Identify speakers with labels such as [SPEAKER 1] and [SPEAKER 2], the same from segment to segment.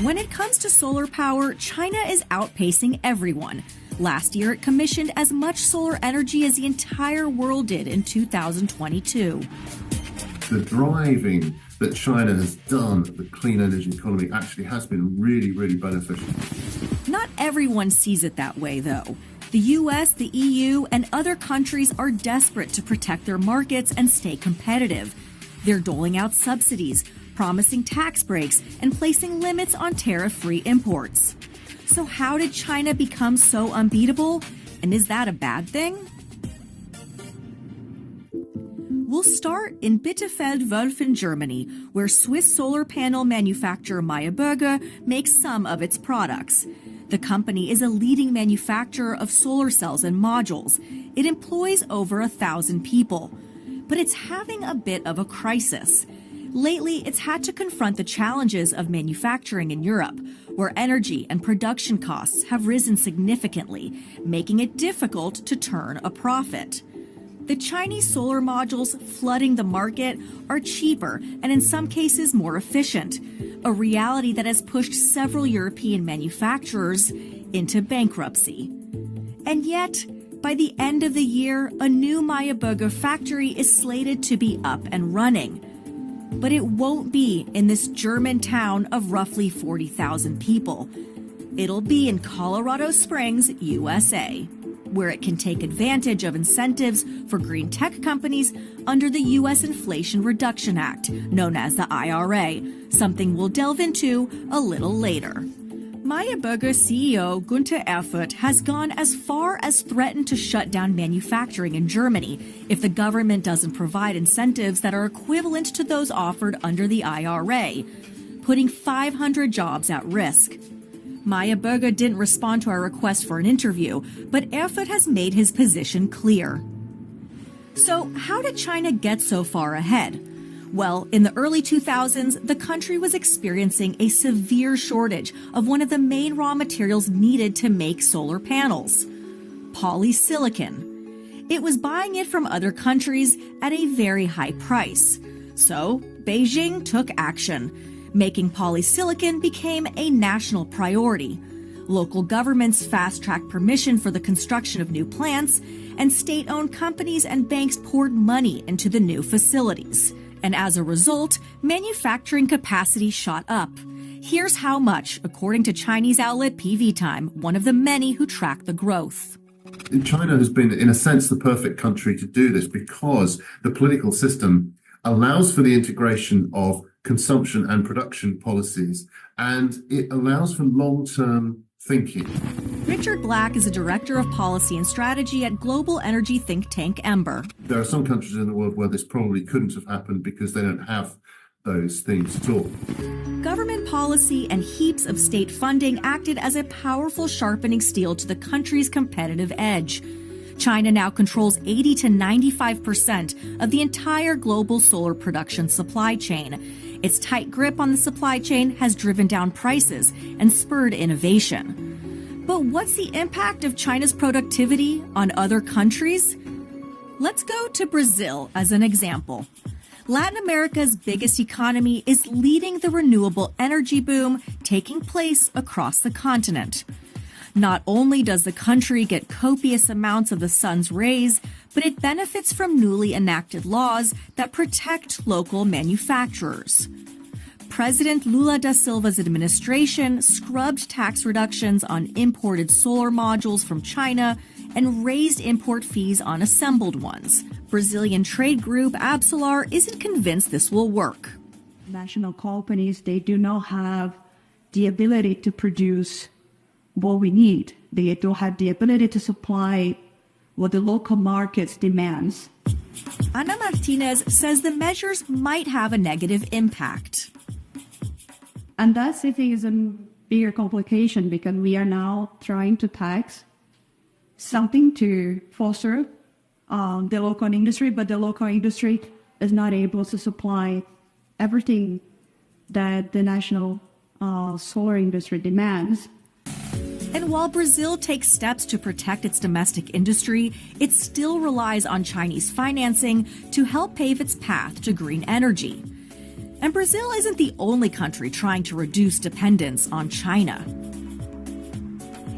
[SPEAKER 1] When it comes to solar power, China is outpacing everyone. Last year, it commissioned as much solar energy as the entire world did in 2022.
[SPEAKER 2] The driving that China has done of the clean energy economy actually has been really, really beneficial.
[SPEAKER 1] Not everyone sees it that way, though. The U.S., the EU, and other countries are desperate to protect their markets and stay competitive. They're doling out subsidies, promising tax breaks, and placing limits on tariff-free imports. So how did China become so unbeatable? And is that a bad thing? We'll start in Bitterfeld-Wolf in Germany, where Swiss solar panel manufacturer Meyer Burger makes some of its products. The company is a leading manufacturer of solar cells and modules. It employs over 1,000 people. But it's having a bit of a crisis. Lately, it's had to confront the challenges of manufacturing in Europe, where energy and production costs have risen significantly, making it difficult to turn a profit. The Chinese solar modules flooding the market are cheaper and in some cases more efficient, a reality that has pushed several European manufacturers into bankruptcy. And yet, by the end of the year, a new Meyer Burger factory is slated to be up and running. But it won't be in this German town of roughly 40,000 people. It'll be in Colorado Springs, USA, where it can take advantage of incentives for green tech companies under the U.S. Inflation Reduction Act, known as the IRA, something we'll delve into a little later. Meyer Burger CEO Günther Erfurt has gone as far as threatened to shut down manufacturing in Germany if the government doesn't provide incentives that are equivalent to those offered under the IRA, putting 500 jobs at risk. Meyer Burger didn't respond to our request for an interview, but Erfurt has made his position clear. So how did China get so far ahead? Well, in the early 2000s, the country was experiencing a severe shortage of one of the main raw materials needed to make solar panels, polysilicon. It was buying it from other countries at a very high price. So Beijing took action. Making polysilicon became a national priority. Local governments fast-tracked permission for the construction of new plants, and state-owned companies and banks poured money into the new facilities. And as a result, manufacturing capacity shot up. Here's how much, according to Chinese outlet PV Time, one of the many who track the growth.
[SPEAKER 2] China has been, in a sense, the perfect country to do this because the political system allows for the integration of consumption and production policies, and it allows for long-term thinking.
[SPEAKER 1] Richard Black is a director of policy and strategy at global energy think tank Ember.
[SPEAKER 2] There are some countries in the world where this probably couldn't have happened because they don't have those things at all.
[SPEAKER 1] Government policy and heaps of state funding acted as a powerful sharpening steel to the country's competitive edge. China now controls 80 to 95% of the entire global solar production supply chain. Its tight grip on the supply chain has driven down prices and spurred innovation. But what's the impact of China's productivity on other countries? Let's go to Brazil as an example. Latin America's biggest economy is leading the renewable energy boom taking place across the continent. Not only does the country get copious amounts of the sun's rays, but it benefits from newly enacted laws that protect local manufacturers. President Lula da Silva's administration scrubbed tax reductions on imported solar modules from China and raised import fees on assembled ones. Brazilian trade group Absolar isn't convinced this will work.
[SPEAKER 3] National companies, they do not have the ability to produce what we need. They don't have the ability to supply what the local markets demands.
[SPEAKER 1] Ana Martinez says the measures might have a negative impact.
[SPEAKER 3] And that's, I think, is a bigger complication because we are now trying to tax something to foster the local industry, but the local industry is not able to supply everything that the national solar industry demands.
[SPEAKER 1] And while Brazil takes steps to protect its domestic industry, it still relies on Chinese financing to help pave its path to green energy. And Brazil isn't the only country trying to reduce dependence on China.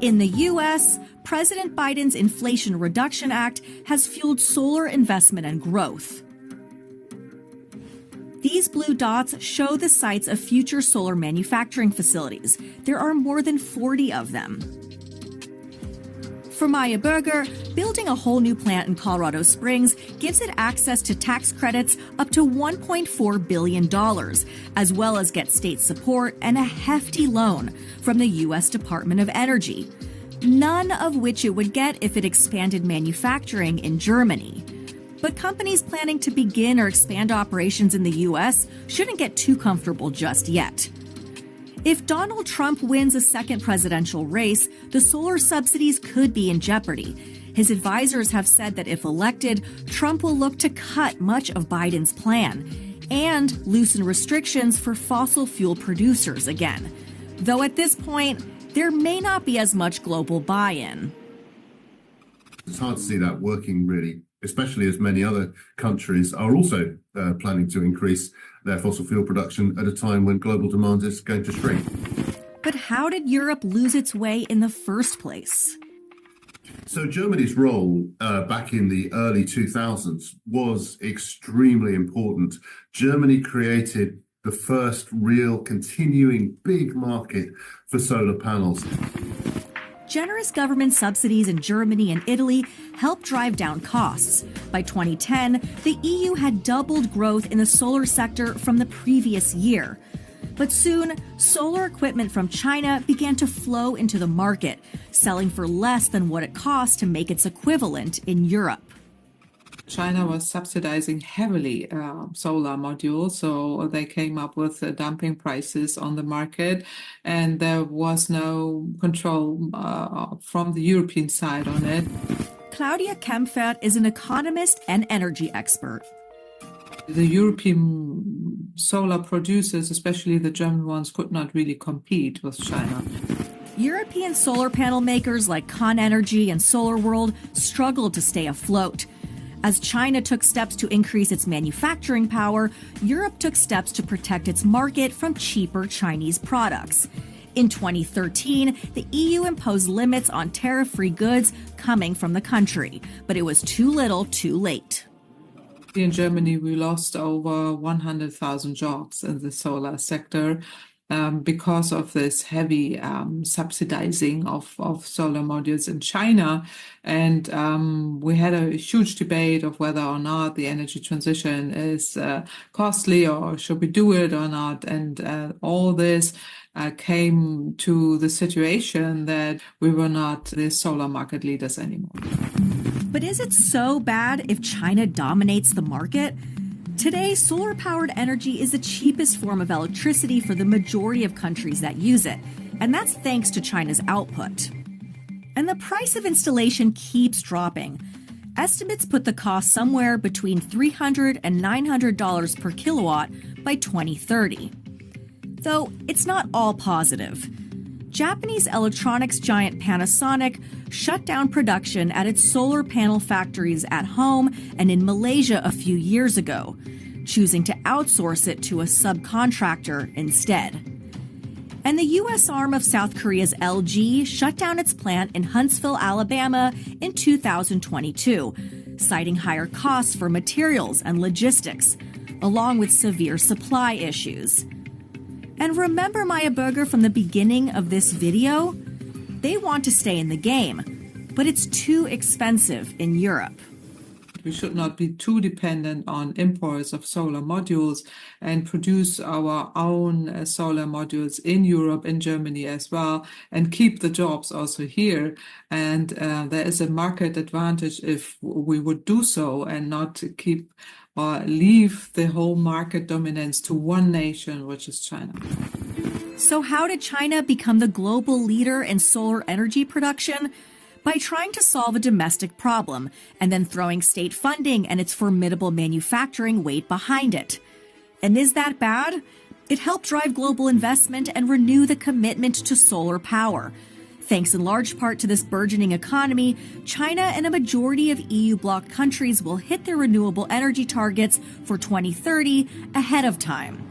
[SPEAKER 1] In the U.S., President Biden's Inflation Reduction Act has fueled solar investment and growth. These blue dots show the sites of future solar manufacturing facilities. There are more than 40 of them. For Maya Berger, building a whole new plant in Colorado Springs gives it access to tax credits up to $1.4 billion, as well as get state support and a hefty loan from the U.S. Department of Energy, none of which it would get if it expanded manufacturing in Germany. But companies planning to begin or expand operations in the U.S. shouldn't get too comfortable just yet. If Donald Trump wins a second presidential race, the solar subsidies could be in jeopardy. His advisors have said that if elected, Trump will look to cut much of Biden's plan and loosen restrictions for fossil fuel producers again. Though at this point, there may not be as much global buy-in.
[SPEAKER 2] It's hard to see that working, really, especially as many other countries are also planning to increase their fossil fuel production at a time when global demand is going to shrink.
[SPEAKER 1] But how did Europe lose its way in the first place?
[SPEAKER 2] So Germany's role back in the early 2000s was extremely important. Germany created the first real continuing big market for solar panels.
[SPEAKER 1] Generous government subsidies in Germany and Italy helped drive down costs. By 2010, the EU had doubled growth in the solar sector from the previous year. But soon, solar equipment from China began to flow into the market, selling for less than what it cost to make its equivalent in Europe.
[SPEAKER 4] China was subsidizing heavily solar modules, so they came up with dumping prices on the market, and there was no control from the European side on it.
[SPEAKER 1] Claudia Kempfert is an economist and energy expert.
[SPEAKER 4] The European solar producers, especially the German ones, could not really compete with China.
[SPEAKER 1] European solar panel makers like Con Energy and Solar World struggled to stay afloat. As China took steps to increase its manufacturing power, Europe took steps to protect its market from cheaper Chinese products. In 2013, the EU imposed limits on tariff-free goods coming from the country, but it was too little, too late.
[SPEAKER 4] In Germany, we lost over 100,000 jobs in the solar sector because of this heavy subsidizing of solar modules in China. And we had a huge debate of whether or not the energy transition is costly or should we do it or not. And all this came to the situation that we were not the solar market leaders anymore.
[SPEAKER 1] But is it so bad if China dominates the market? Today, solar-powered energy is the cheapest form of electricity for the majority of countries that use it, and that's thanks to China's output. And the price of installation keeps dropping. Estimates put the cost somewhere between $300 and $900 per kilowatt by 2030. Though it's not all positive. Japanese electronics giant Panasonic shut down production at its solar panel factories at home and in Malaysia a few years ago, choosing to outsource it to a subcontractor instead. And the U.S. arm of South Korea's LG shut down its plant in Huntsville, Alabama in 2022, citing higher costs for materials and logistics, along with severe supply issues. And remember Maya Berger from the beginning of this video? They want to stay in the game, but it's too expensive in Europe.
[SPEAKER 4] We should not be too dependent on imports of solar modules and produce our own solar modules in Europe, in Germany as well, and keep the jobs also here. And there is a market advantage if we would do so and not keep or leave the whole market dominance to one nation, which is China.
[SPEAKER 1] So how did China become the global leader in solar energy production? By trying to solve a domestic problem and then throwing state funding and its formidable manufacturing weight behind it. And is that bad? It helped drive global investment and renew the commitment to solar power. Thanks in large part to this burgeoning economy, China and a majority of EU bloc countries will hit their renewable energy targets for 2030 ahead of time.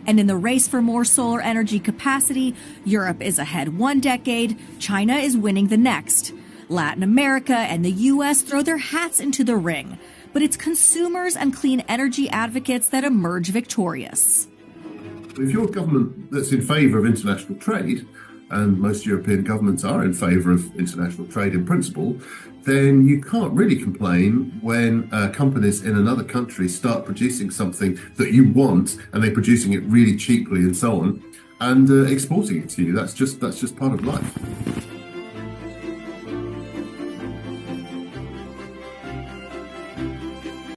[SPEAKER 1] And in the race for more solar energy capacity, Europe is ahead one decade, China is winning the next. Latin America and the U.S. throw their hats into the ring. But it's consumers and clean energy advocates that emerge victorious.
[SPEAKER 2] If you're a government that's in favour of international trade, and most European governments are in favour of international trade in principle, then you can't really complain when companies in another country start producing something that you want, and they're producing it really cheaply and so on, and exporting it to you. That's just part of life.